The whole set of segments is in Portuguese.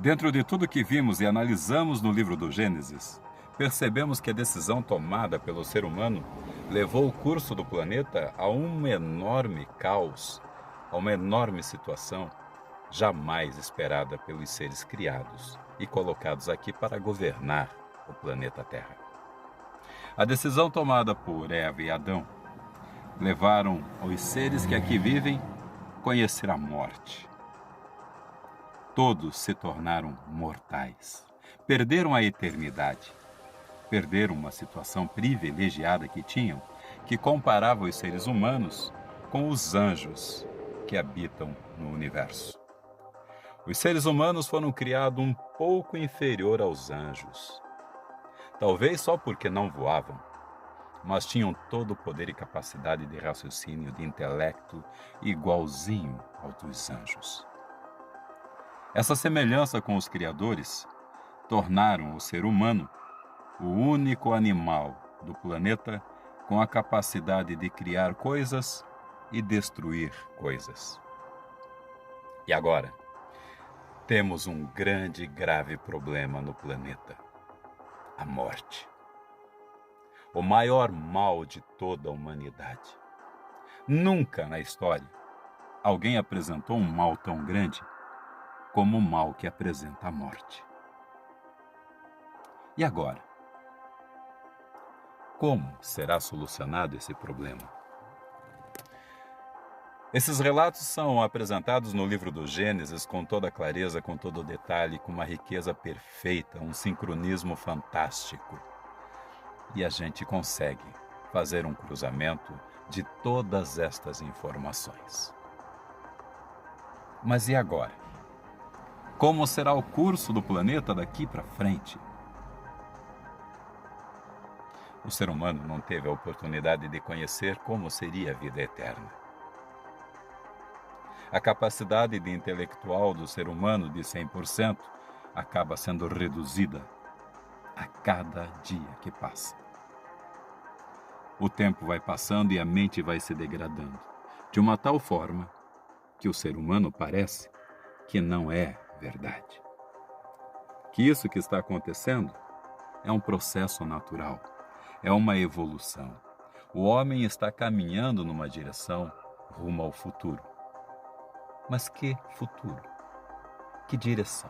Dentro de tudo que vimos e analisamos no livro do Gênesis, percebemos que a decisão tomada pelo ser humano levou o curso do planeta a um enorme caos, a uma enorme situação jamais esperada pelos seres criados e colocados aqui para governar o planeta Terra. A decisão tomada por Eva e Adão levaram os seres que aqui vivem a conhecer a morte. Todos se tornaram mortais, perderam a eternidade, perderam uma situação privilegiada que tinham, que comparava os seres humanos com os anjos que habitam no universo. Os seres humanos foram criados um pouco inferior aos anjos. Talvez só porque não voavam, mas tinham todo o poder e capacidade de raciocínio, de intelecto, igualzinho ao dos anjos. Essa semelhança com os criadores tornaram o ser humano o único animal do planeta com a capacidade de criar coisas e destruir coisas. E agora, temos um grande e grave problema no planeta: a morte. O maior mal de toda a humanidade. Nunca na história alguém apresentou um mal tão grande como o mal que apresenta a morte. E agora? Como será solucionado esse problema? Esses relatos são apresentados no livro do Gênesis com toda a clareza, com todo o detalhe, com uma riqueza perfeita, um sincronismo fantástico. E a gente consegue fazer um cruzamento de todas estas informações. Mas e agora? Como será o curso do planeta daqui para frente? O ser humano não teve a oportunidade de conhecer como seria a vida eterna. A capacidade de intelectual do ser humano de 100% acaba sendo reduzida a cada dia que passa. O tempo vai passando e a mente vai se degradando, de uma tal forma que o ser humano parece que não é verdade. Que isso que está acontecendo é um processo natural, é uma evolução. O homem está caminhando numa direção rumo ao futuro. Mas que futuro? Que direção?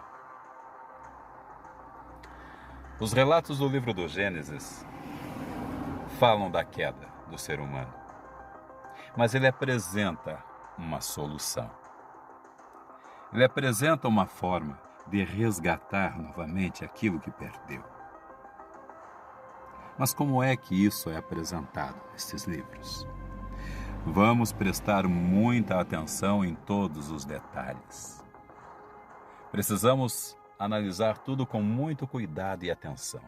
Os relatos do livro do Gênesis falam da queda do ser humano, mas ele apresenta uma solução. Ele apresenta uma forma de resgatar novamente aquilo que perdeu. Mas como é que isso é apresentado nesses livros? Vamos prestar muita atenção em todos os detalhes. Precisamos analisar tudo com muito cuidado e atenção.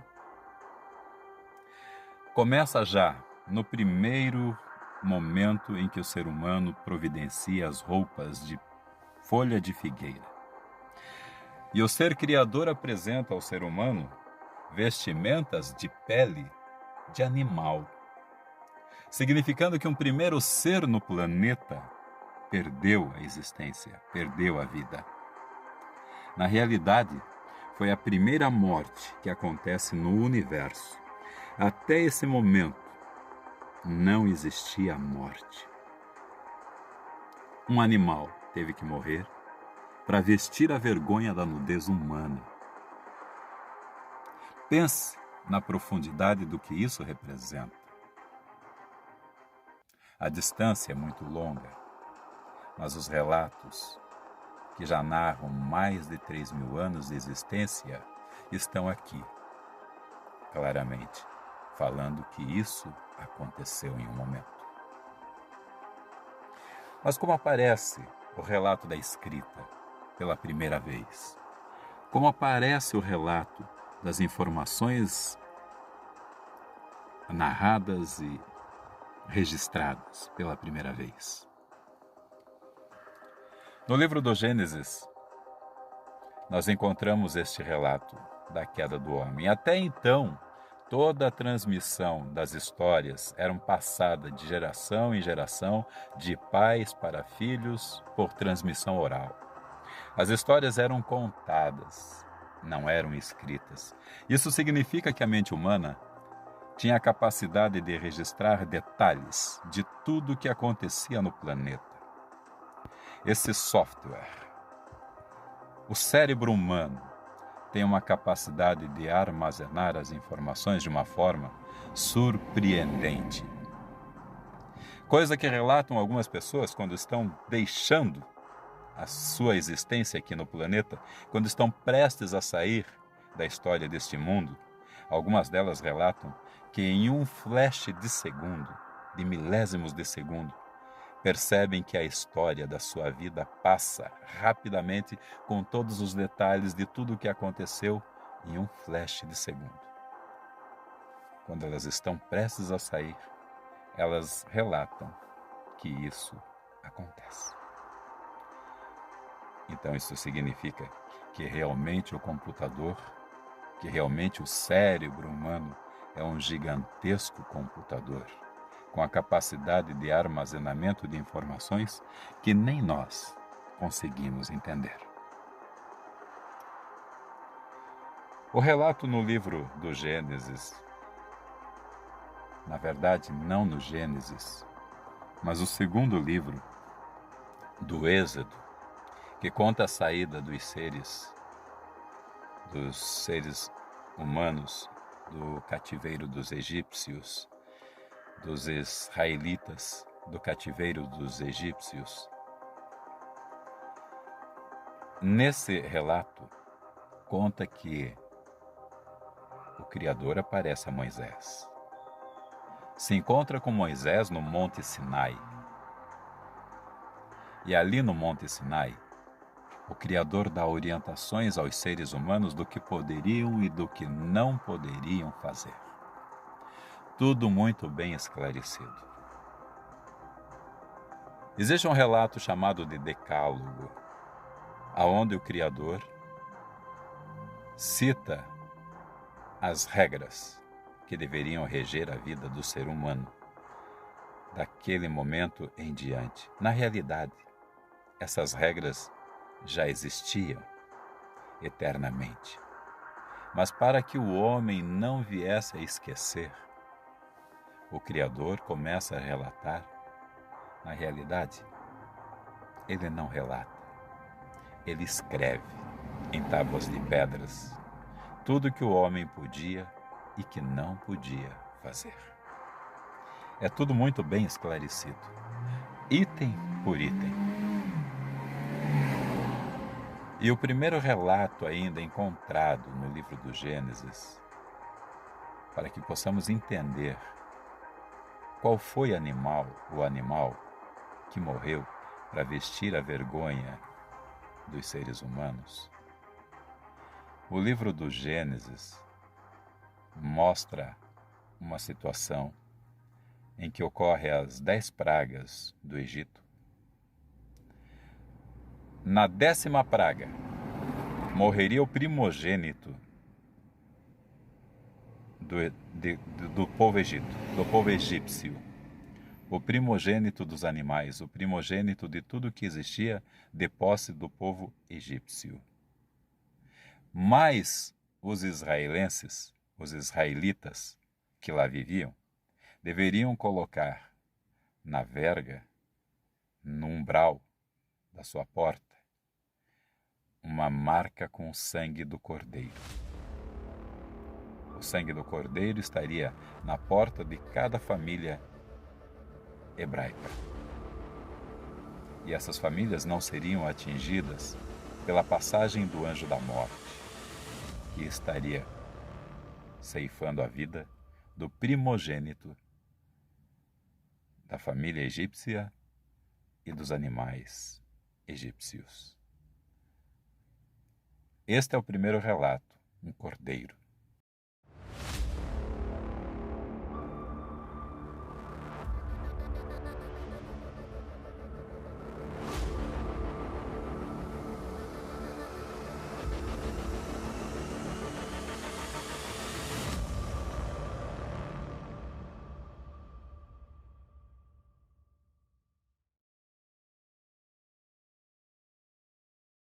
Começa já no primeiro momento em que o ser humano providencia as roupas de folha de figueira. E o ser criador apresenta ao ser humano vestimentas de pele de animal, significando que um primeiro ser no planeta perdeu a existência, perdeu a vida. Na realidade, foi a primeira morte que acontece no universo. Até esse momento, não existia a morte. Um animal teve que morrer para vestir a vergonha da nudez humana. Pense na profundidade do que isso representa. A distância é muito longa, mas os relatos, que já narram mais de 3.000 anos de existência, estão aqui, claramente, falando que isso aconteceu em um momento. Mas como aparece o relato da escrita pela primeira vez? Como aparece o relato das informações narradas e registradas pela primeira vez? No livro do Gênesis, nós encontramos este relato da queda do homem. Até então, toda a transmissão das histórias eram passada de geração em geração, de pais para filhos, por transmissão oral. As histórias eram contadas, não eram escritas. Isso significa que a mente humana tinha a capacidade de registrar detalhes de tudo o que acontecia no planeta. Esse software, o cérebro humano, tem uma capacidade de armazenar as informações de uma forma surpreendente. Coisa que relatam algumas pessoas quando estão deixando a sua existência aqui no planeta, quando estão prestes a sair da história deste mundo. Algumas delas relatam que em um flash de segundo, de milésimos de segundo, percebem que a história da sua vida passa rapidamente com todos os detalhes de tudo o que aconteceu em um flash de segundo. Quando elas estão prestes a sair, elas relatam que isso acontece. Então isso significa que realmente o computador, que realmente o cérebro humano é um gigantesco computador, com a capacidade de armazenamento de informações que nem nós conseguimos entender. O relato no livro do Gênesis, na verdade não no Gênesis, mas o segundo livro do Êxodo, que conta a saída dos seres humanos do cativeiro dos egípcios, dos israelitas do cativeiro dos egípcios. Nesse relato, conta que o Criador aparece a Moisés. Se encontra com Moisés no Monte Sinai. E ali no Monte Sinai, o Criador dá orientações aos seres humanos do que poderiam e do que não poderiam fazer. Tudo muito bem esclarecido. Existe um relato chamado de Decálogo, aonde o Criador cita as regras que deveriam reger a vida do ser humano daquele momento em diante. Na realidade, essas regras já existiam eternamente. Mas para que o homem não viesse a esquecer, o Criador começa a relatar. Na realidade, ele não relata, ele escreve em tábuas de pedras tudo que o homem podia e que não podia fazer. É tudo muito bem esclarecido, item por item. E o primeiro relato ainda encontrado no livro do Gênesis, para que possamos entender qual foi o animal que morreu para vestir a vergonha dos seres humanos. O livro do Gênesis mostra uma situação em que ocorre as 10 pragas do Egito. Na 10ª praga, morreria o primogênito do povo egípcio, o primogênito dos animais, o primogênito de tudo que existia de posse do povo egípcio. Mas os israelenses, os israelitas que lá viviam, deveriam colocar na verga, no umbral da sua porta, uma marca com o sangue do cordeiro. O sangue do cordeiro estaria na porta de cada família hebraica. E essas famílias não seriam atingidas pela passagem do anjo da morte, que estaria ceifando a vida do primogênito da família egípcia e dos animais egípcios. Este é o primeiro relato, um cordeiro.